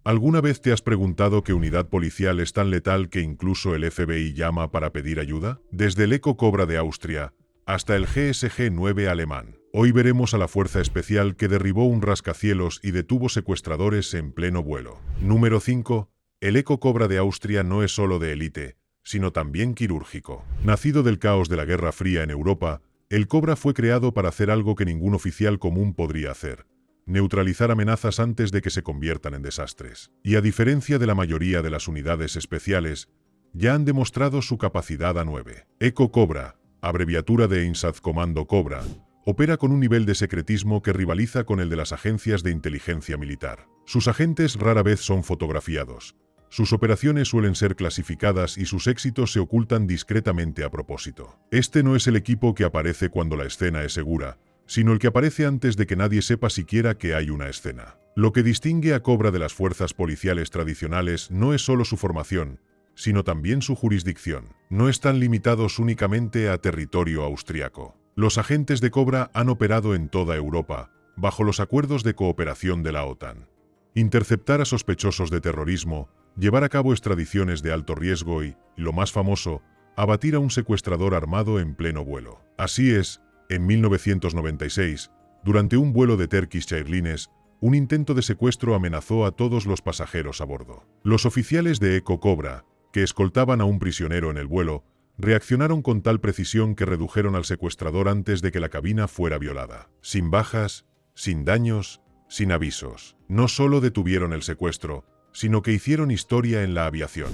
¿Alguna vez te has preguntado qué unidad policial es tan letal que incluso el FBI llama para pedir ayuda? Desde el Eco Cobra de Austria hasta el GSG-9 alemán. Hoy veremos a la fuerza especial que derribó un rascacielos y detuvo secuestradores en pleno vuelo. Número 5. El Eco Cobra de Austria no es solo de élite, sino también quirúrgico. Nacido del caos de la Guerra Fría en Europa, el Cobra fue creado para hacer algo que ningún oficial común podría hacer: neutralizar amenazas antes de que se conviertan en desastres. Y a diferencia de la mayoría de las unidades especiales, ya han demostrado su capacidad A9. Eco Cobra, abreviatura de Einsatzkommando Cobra, opera con un nivel de secretismo que rivaliza con el de las agencias de inteligencia militar. Sus agentes rara vez son fotografiados. Sus operaciones suelen ser clasificadas y sus éxitos se ocultan discretamente a propósito. Este no es el equipo que aparece cuando la escena es segura, sino el que aparece antes de que nadie sepa siquiera que hay una escena. Lo que distingue a Cobra de las fuerzas policiales tradicionales no es solo su formación, sino también su jurisdicción. No están limitados únicamente a territorio austriaco. Los agentes de Cobra han operado en toda Europa, bajo los acuerdos de cooperación de la OTAN. Interceptar a sospechosos de terrorismo, llevar a cabo extradiciones de alto riesgo y, lo más famoso, abatir a un secuestrador armado en pleno vuelo. Así es, en 1996, durante un vuelo de Turkish Airlines, un intento de secuestro amenazó a todos los pasajeros a bordo. Los oficiales de Eco Cobra, que escoltaban a un prisionero en el vuelo, reaccionaron con tal precisión que redujeron al secuestrador antes de que la cabina fuera violada. Sin bajas, sin daños, sin avisos. No solo detuvieron el secuestro, sino que hicieron historia en la aviación.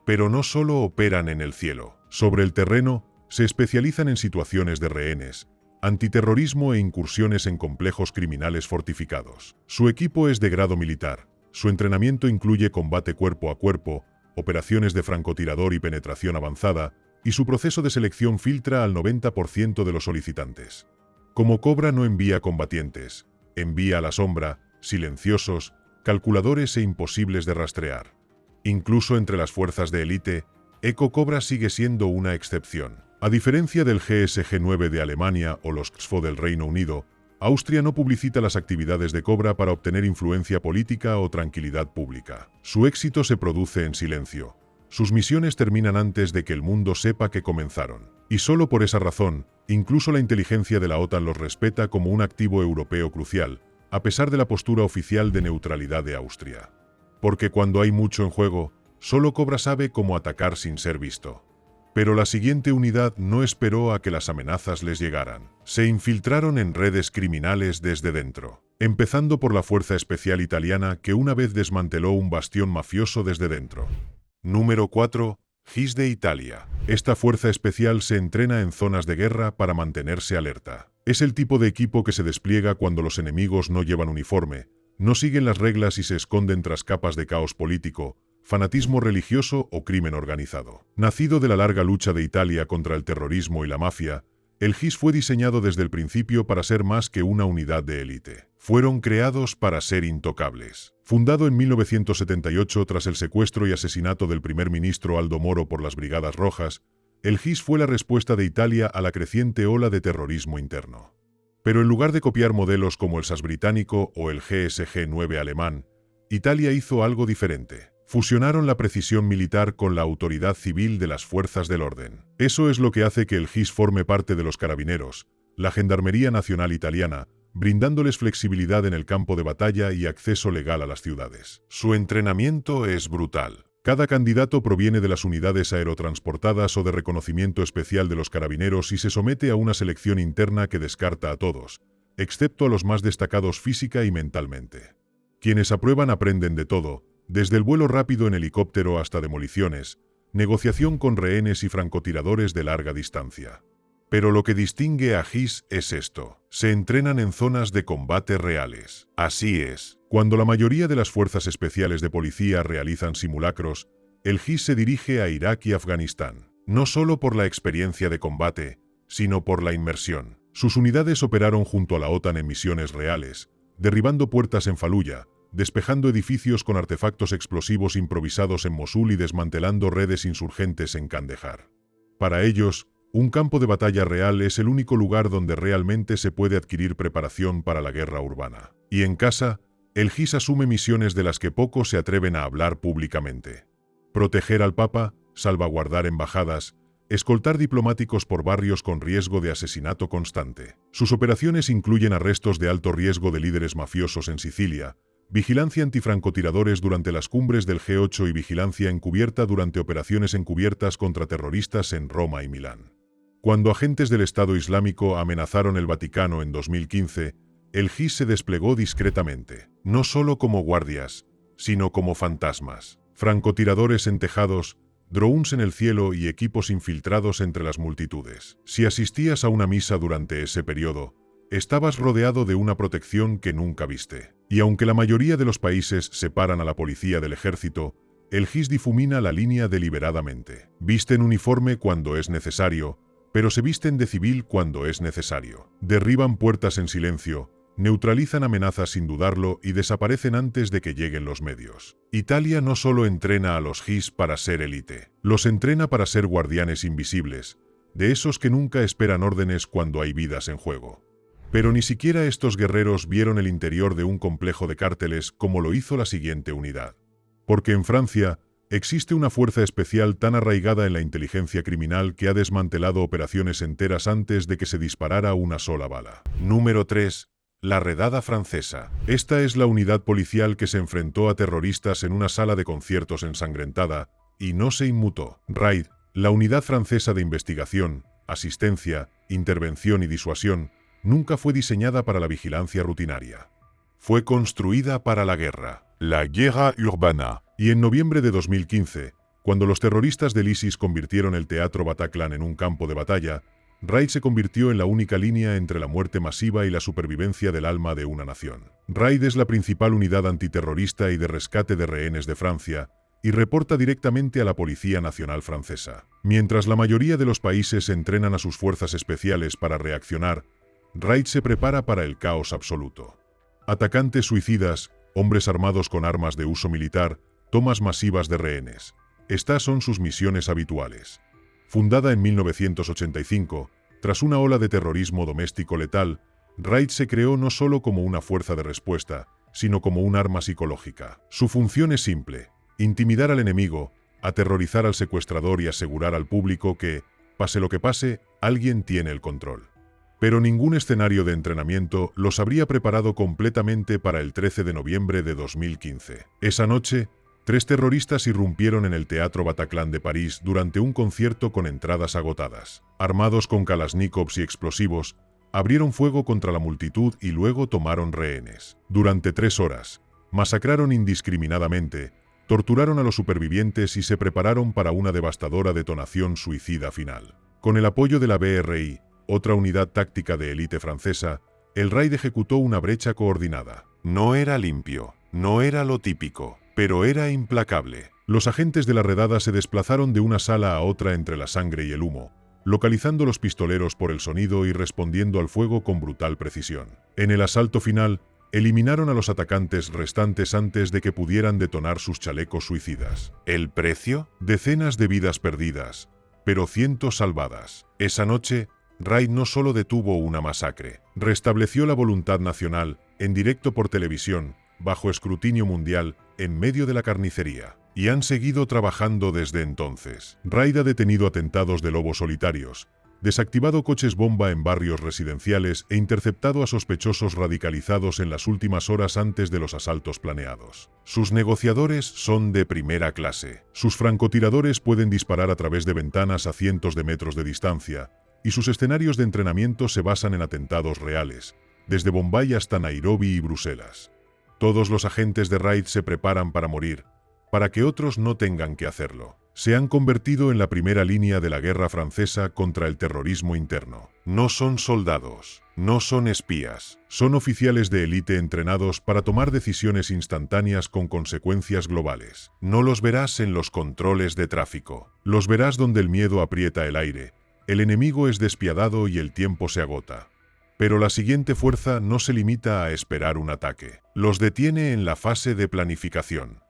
Pero no solo operan en el cielo. Sobre el terreno, se especializan en situaciones de rehenes, antiterrorismo e incursiones en complejos criminales fortificados. Su equipo es de grado militar. Su entrenamiento incluye combate cuerpo a cuerpo, operaciones de francotirador y penetración avanzada, y su proceso de selección filtra al 90% de los solicitantes. Como Cobra no envía combatientes, envía a la sombra, silenciosos, calculadores e imposibles de rastrear. Incluso entre las fuerzas de élite, Eco Cobra sigue siendo una excepción. A diferencia del GSG-9 de Alemania o los XFO del Reino Unido, Austria no publicita las actividades de Cobra para obtener influencia política o tranquilidad pública. Su éxito se produce en silencio. Sus misiones terminan antes de que el mundo sepa que comenzaron. Y solo por esa razón, incluso la inteligencia de la OTAN los respeta como un activo europeo crucial, a pesar de la postura oficial de neutralidad de Austria. Porque cuando hay mucho en juego, solo Cobra sabe cómo atacar sin ser visto. Pero la siguiente unidad no esperó a que las amenazas les llegaran. Se infiltraron en redes criminales desde dentro, empezando por la Fuerza Especial Italiana que una vez desmanteló un bastión mafioso desde dentro. Número 4. GIS de Italia. Esta fuerza especial se entrena en zonas de guerra para mantenerse alerta. Es el tipo de equipo que se despliega cuando los enemigos no llevan uniforme, no siguen las reglas y se esconden tras capas de caos político, fanatismo religioso o crimen organizado. Nacido de la larga lucha de Italia contra el terrorismo y la mafia, el GIS fue diseñado desde el principio para ser más que una unidad de élite. Fueron creados para ser intocables. Fundado en 1978 tras el secuestro y asesinato del primer ministro Aldo Moro por las Brigadas Rojas, el GIS fue la respuesta de Italia a la creciente ola de terrorismo interno. Pero en lugar de copiar modelos como el SAS británico o el GSG-9 alemán, Italia hizo algo diferente. Fusionaron la precisión militar con la autoridad civil de las fuerzas del orden. Eso es lo que hace que el GIS forme parte de los carabineros, la Gendarmería Nacional Italiana, brindándoles flexibilidad en el campo de batalla y acceso legal a las ciudades. Su entrenamiento es brutal. Cada candidato proviene de las unidades aerotransportadas o de reconocimiento especial de los carabineros y se somete a una selección interna que descarta a todos, excepto a los más destacados física y mentalmente. Quienes aprueban aprenden de todo, desde el vuelo rápido en helicóptero hasta demoliciones, negociación con rehenes y francotiradores de larga distancia. Pero lo que distingue a GIS es esto: se entrenan en zonas de combate reales. Así es, cuando la mayoría de las fuerzas especiales de policía realizan simulacros, el GIS se dirige a Irak y Afganistán, no solo por la experiencia de combate, sino por la inmersión. Sus unidades operaron junto a la OTAN en misiones reales, derribando puertas en Faluya, despejando edificios con artefactos explosivos improvisados en Mosul y desmantelando redes insurgentes en Kandahar. Para ellos, un campo de batalla real es el único lugar donde realmente se puede adquirir preparación para la guerra urbana. Y en casa, El GIS asume misiones de las que pocos se atreven a hablar públicamente. Proteger al Papa, salvaguardar embajadas, escoltar diplomáticos por barrios con riesgo de asesinato constante. Sus operaciones incluyen arrestos de alto riesgo de líderes mafiosos en Sicilia, vigilancia antifrancotiradores durante las cumbres del G8 y vigilancia encubierta durante operaciones encubiertas contra terroristas en Roma y Milán. Cuando agentes del Estado Islámico amenazaron el Vaticano en 2015, el GIS se desplegó discretamente, no solo como guardias, sino como fantasmas. Francotiradores en tejados, drones en el cielo y equipos infiltrados entre las multitudes. Si asistías a una misa durante ese periodo, estabas rodeado de una protección que nunca viste. Y aunque la mayoría de los países separan a la policía del ejército, el GIS difumina la línea deliberadamente. Visten uniforme cuando es necesario, pero se visten de civil cuando es necesario. Derriban puertas en silencio, neutralizan amenazas sin dudarlo y desaparecen antes de que lleguen los medios. Italia no solo entrena a los GIS para ser élite, los entrena para ser guardianes invisibles, de esos que nunca esperan órdenes cuando hay vidas en juego. Pero ni siquiera estos guerreros vieron el interior de un complejo de cárteles como lo hizo la siguiente unidad. Porque en Francia existe una fuerza especial tan arraigada en la inteligencia criminal que ha desmantelado operaciones enteras antes de que se disparara una sola bala. Número 3. La redada francesa. Esta es la unidad policial que se enfrentó a terroristas en una sala de conciertos ensangrentada y no se inmutó. RAID, la unidad francesa de investigación, asistencia, intervención y disuasión, nunca fue diseñada para la vigilancia rutinaria. Fue construida para la guerra. La guerra urbana. Y en noviembre de 2015, cuando los terroristas del ISIS convirtieron el teatro Bataclan en un campo de batalla, RAID se convirtió en la única línea entre la muerte masiva y la supervivencia del alma de una nación. RAID es la principal unidad antiterrorista y de rescate de rehenes de Francia, y reporta directamente a la Policía Nacional Francesa. Mientras la mayoría de los países entrenan a sus fuerzas especiales para reaccionar, RAID se prepara para el caos absoluto. Atacantes suicidas, hombres armados con armas de uso militar, tomas masivas de rehenes. Estas son sus misiones habituales. Fundada en 1985, tras una ola de terrorismo doméstico letal, RAID se creó no solo como una fuerza de respuesta, sino como un arma psicológica. Su función es simple: intimidar al enemigo, aterrorizar al secuestrador y asegurar al público que, pase lo que pase, alguien tiene el control. Pero ningún escenario de entrenamiento los habría preparado completamente para el 13 de noviembre de 2015. Esa noche, 3 terroristas irrumpieron en el Teatro Bataclan de París durante un concierto con entradas agotadas. Armados con kalashnikovs y explosivos, abrieron fuego contra la multitud y luego tomaron rehenes. Durante 3 horas, masacraron indiscriminadamente, torturaron a los supervivientes y se prepararon para una devastadora detonación suicida final. Con el apoyo de la BRI, otra unidad táctica de élite francesa, el RAID ejecutó una brecha coordinada. No era limpio, no era lo típico, pero era implacable. Los agentes de la redada se desplazaron de una sala a otra entre la sangre y el humo, localizando los pistoleros por el sonido y respondiendo al fuego con brutal precisión. En el asalto final, eliminaron a los atacantes restantes antes de que pudieran detonar sus chalecos suicidas. ¿El precio? Decenas de vidas perdidas, pero cientos salvadas. Esa noche, RAID no solo detuvo una masacre, restableció la voluntad nacional, en directo por televisión, bajo escrutinio mundial, en medio de la carnicería. Y han seguido trabajando desde entonces. RAID ha detenido atentados de lobos solitarios, desactivado coches bomba en barrios residenciales e interceptado a sospechosos radicalizados en las últimas horas antes de los asaltos planeados. Sus negociadores son de primera clase. Sus francotiradores pueden disparar a través de ventanas a cientos de metros de distancia, y sus escenarios de entrenamiento se basan en atentados reales, desde Bombay hasta Nairobi y Bruselas. Todos los agentes de RAID se preparan para morir, para que otros no tengan que hacerlo. Se han convertido en la primera línea de la guerra francesa contra el terrorismo interno. No son soldados, no son espías, son oficiales de élite entrenados para tomar decisiones instantáneas con consecuencias globales. No los verás en los controles de tráfico, los verás donde el miedo aprieta el aire, el enemigo es despiadado y el tiempo se agota. Pero la siguiente fuerza no se limita a esperar un ataque. Los detiene en la fase de planificación.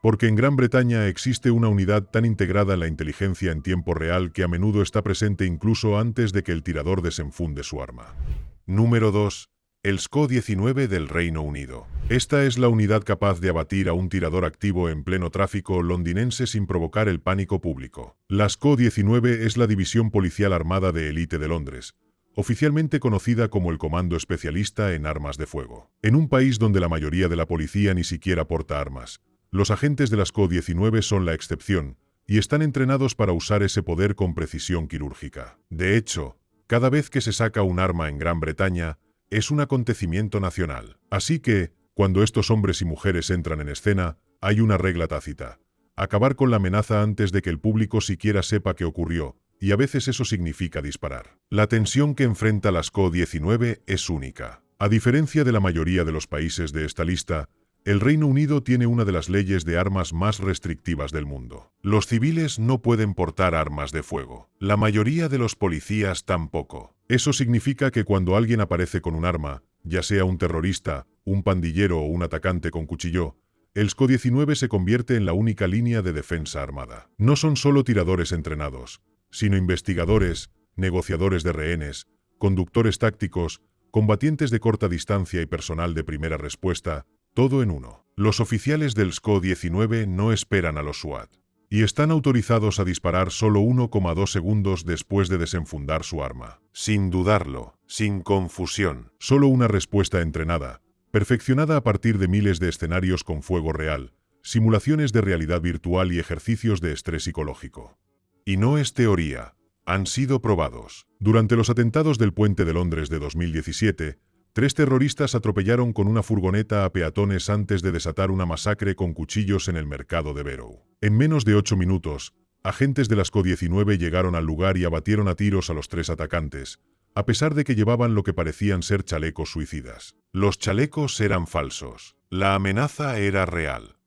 Porque en Gran Bretaña existe una unidad tan integrada en la inteligencia en tiempo real que a menudo está presente incluso antes de que el tirador desenfunde su arma. Número 2. el SCO-19 del Reino Unido. Esta es la unidad capaz de abatir a un tirador activo en pleno tráfico londinense sin provocar el pánico público. La SCO-19 es la división policial armada de élite de Londres, oficialmente conocida como el Comando Especialista en Armas de Fuego. En un país donde la mayoría de la policía ni siquiera porta armas, los agentes de la SCO-19 son la excepción y están entrenados para usar ese poder con precisión quirúrgica. De hecho, cada vez que se saca un arma en Gran Bretaña, es un acontecimiento nacional. Así que, cuando estos hombres y mujeres entran en escena, hay una regla tácita: acabar con la amenaza antes de que el público siquiera sepa qué ocurrió, y a veces eso significa disparar. La tensión que enfrenta la SCO-19 es única. A diferencia de la mayoría de los países de esta lista, el Reino Unido tiene una de las leyes de armas más restrictivas del mundo. Los civiles no pueden portar armas de fuego. La mayoría de los policías tampoco. Eso significa que cuando alguien aparece con un arma, ya sea un terrorista, un pandillero o un atacante con cuchillo, el SCO-19 se convierte en la única línea de defensa armada. No son solo tiradores entrenados, sino investigadores, negociadores de rehenes, conductores tácticos, combatientes de corta distancia y personal de primera respuesta, todo en uno. Los oficiales del SCO-19 no esperan a los SWAT y están autorizados a disparar solo 1,2 segundos después de desenfundar su arma. Sin dudarlo, sin confusión. Solo una respuesta entrenada, perfeccionada a partir de miles de escenarios con fuego real, simulaciones de realidad virtual y ejercicios de estrés psicológico. Y no es teoría, han sido probados. Durante los atentados del Puente de Londres de 2017, 3 terroristas atropellaron con una furgoneta a peatones antes de desatar una masacre con cuchillos en el mercado de Barrow. En menos de 8 minutos, agentes de la SCO-19 llegaron al lugar y abatieron a tiros a los 3 atacantes, a pesar de que llevaban lo que parecían ser chalecos suicidas. Los chalecos eran falsos. La amenaza era real.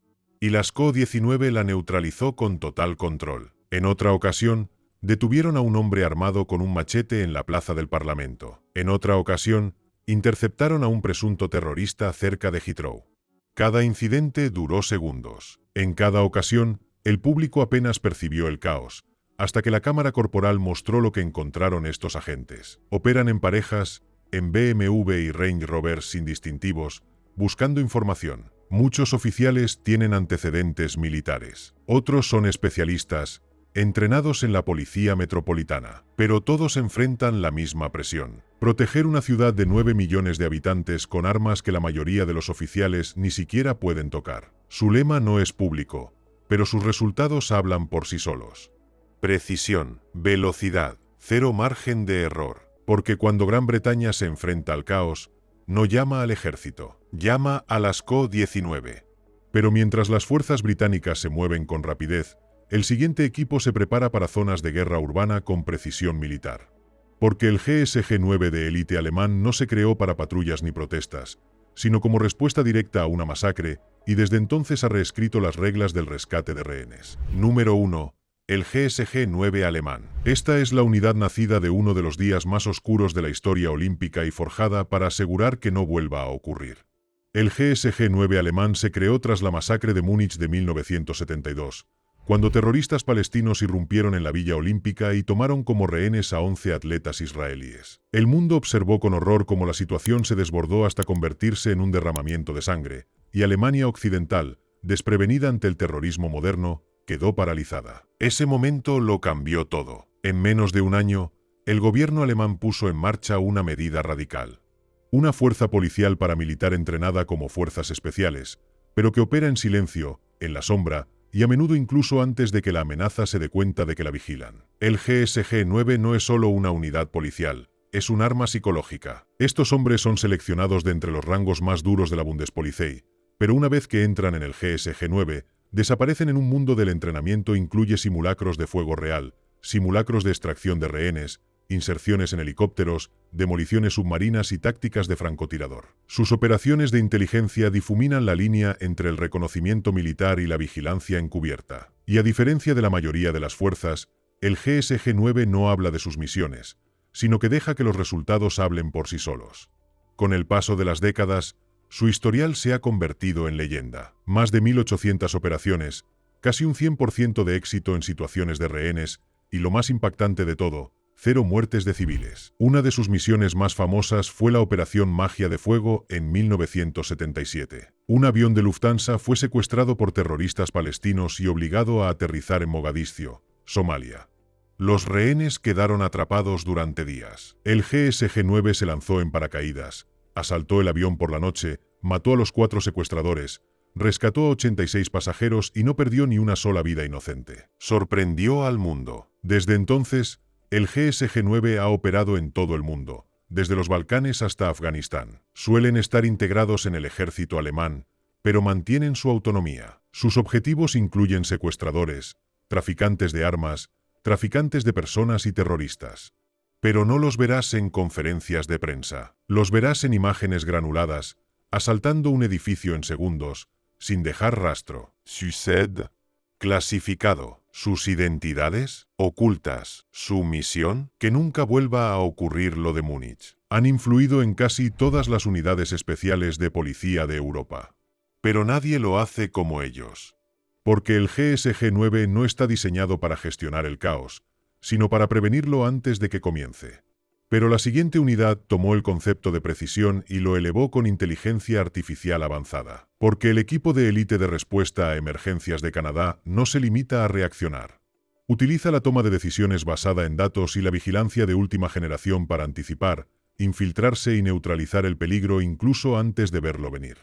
Y la SCO-19 la neutralizó con total control. En otra ocasión, detuvieron a un hombre armado con un machete en la plaza del Parlamento. En otra ocasión, interceptaron a un presunto terrorista cerca de Heathrow. Cada incidente duró segundos. En cada ocasión, el público apenas percibió el caos, hasta que la cámara corporal mostró lo que encontraron estos agentes. Operan en parejas, en BMW y Range Rovers sin distintivos, buscando información. Muchos oficiales tienen antecedentes militares. Otros son especialistas, entrenados en la policía metropolitana. Pero todos enfrentan la misma presión: proteger una ciudad de 9 millones de habitantes con armas que la mayoría de los oficiales ni siquiera pueden tocar. Su lema no es público, pero sus resultados hablan por sí solos. Precisión, velocidad, cero margen de error. Porque cuando Gran Bretaña se enfrenta al caos, no llama al ejército, llama a la SCO-19. Pero mientras las fuerzas británicas se mueven con rapidez, el siguiente equipo se prepara para zonas de guerra urbana con precisión militar. Porque el GSG-9 de élite alemán no se creó para patrullas ni protestas, sino como respuesta directa a una masacre, y desde entonces ha reescrito las reglas del rescate de rehenes. Número 1. El GSG-9 alemán. Esta es la unidad nacida de uno de los días más oscuros de la historia olímpica y forjada para asegurar que no vuelva a ocurrir. El GSG-9 alemán se creó tras la masacre de Múnich de 1972, cuando terroristas palestinos irrumpieron en la Villa Olímpica y tomaron como rehenes a 11 atletas israelíes. El mundo observó con horror cómo la situación se desbordó hasta convertirse en un derramamiento de sangre, y Alemania Occidental, desprevenida ante el terrorismo moderno, quedó paralizada. Ese momento lo cambió todo. En menos de un año, el gobierno alemán puso en marcha una medida radical. Una fuerza policial paramilitar entrenada como fuerzas especiales, pero que opera en silencio, en la sombra, y a menudo incluso antes de que la amenaza se dé cuenta de que la vigilan. El GSG-9 no es solo una unidad policial, es un arma psicológica. Estos hombres son seleccionados de entre los rangos más duros de la Bundespolizei, pero una vez que entran en el GSG-9, desaparecen en un mundo del entrenamiento. Incluye simulacros de fuego real, simulacros de extracción de rehenes, inserciones en helicópteros, demoliciones submarinas y tácticas de francotirador. Sus operaciones de inteligencia difuminan la línea entre el reconocimiento militar y la vigilancia encubierta. Y a diferencia de la mayoría de las fuerzas, el GSG-9 no habla de sus misiones, sino que deja que los resultados hablen por sí solos. Con el paso de las décadas, su historial se ha convertido en leyenda. Más de 1.800 operaciones, casi un 100% de éxito en situaciones de rehenes, y lo más impactante de todo, 0 muertes de civiles. Una de sus misiones más famosas fue la Operación Magia de Fuego en 1977. Un avión de Lufthansa fue secuestrado por terroristas palestinos y obligado a aterrizar en Mogadiscio, Somalia. Los rehenes quedaron atrapados durante días. El GSG-9 se lanzó en paracaídas, asaltó el avión por la noche, mató a los 4 secuestradores, rescató a 86 pasajeros y no perdió ni una sola vida inocente. Sorprendió al mundo. Desde entonces, el GSG-9 ha operado en todo el mundo, desde los Balcanes hasta Afganistán. Suelen estar integrados en el ejército alemán, pero mantienen su autonomía. Sus objetivos incluyen secuestradores, traficantes de armas, traficantes de personas y terroristas. Pero no los verás en conferencias de prensa. Los verás en imágenes granuladas, asaltando un edificio en segundos, sin dejar rastro. Suicide. Clasificado. Sus identidades ocultas. Su misión, que nunca vuelva a ocurrir lo de Múnich. Han influido en casi todas las unidades especiales de policía de Europa. Pero nadie lo hace como ellos. Porque el GSG-9 no está diseñado para gestionar el caos, sino para prevenirlo antes de que comience. Pero la siguiente unidad tomó el concepto de precisión y lo elevó con inteligencia artificial avanzada. Porque el equipo de élite de respuesta a emergencias de Canadá no se limita a reaccionar. Utiliza la toma de decisiones basada en datos y la vigilancia de última generación para anticipar, infiltrarse y neutralizar el peligro incluso antes de verlo venir.